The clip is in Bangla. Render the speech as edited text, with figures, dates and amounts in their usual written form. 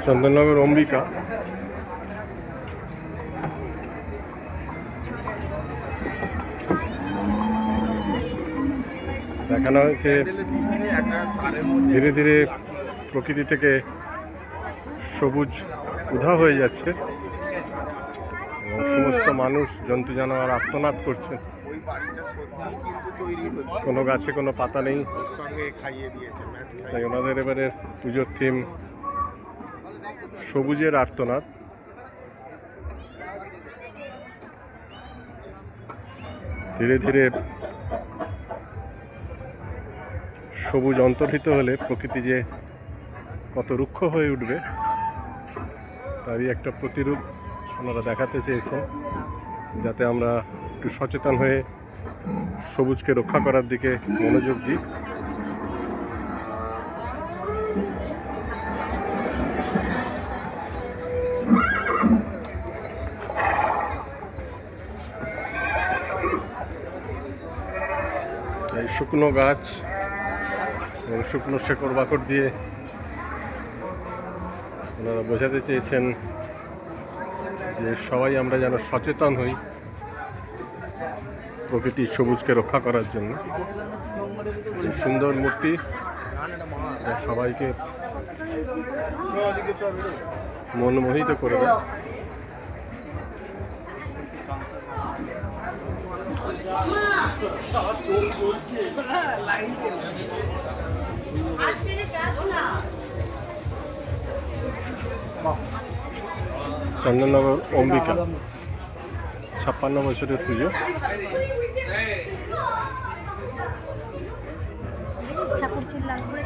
চন্দননগর অম্বিকা দেখানো হয়েছে ধীরে ধীরে প্রকৃতি থেকে সবুজ উধাও হয়ে যাচ্ছে এবং সমস্ত মানুষ জন্তু জানোয়ার আর্তনাদ করছে। কোনো গাছে কোনো পাতা নেই, তাই ওনাদের এবারে পুজোর থিম সবুজের আর্তনাদ। ধীরে ধীরে সবুজ অন্তর্হিত হলে প্রকৃতি যে কত রুক্ষ হয়ে উঠবে তারই একটা প্রতিরূপ ওনারা দেখাতে চেয়েছেন, যাতে আমরা একটু সচেতন হয়ে সবুজকে রক্ষা করার দিকে মনোযোগ দিই। এই শুকনো গাছ এবং শুকনো শেকড় বাকড় দিয়ে ওনারা বোঝাতে চেয়েছেন যে সবাই আমরা যেন সচেতন হই প্রকৃতির সবুজকে রক্ষা করার জন্য। সুন্দর মূর্তি সবাইকে মনমোহিত করবে। চন্দননগর অম্বিকা 56 বছরের পুজো। ঠাকুর চুল লাগবে।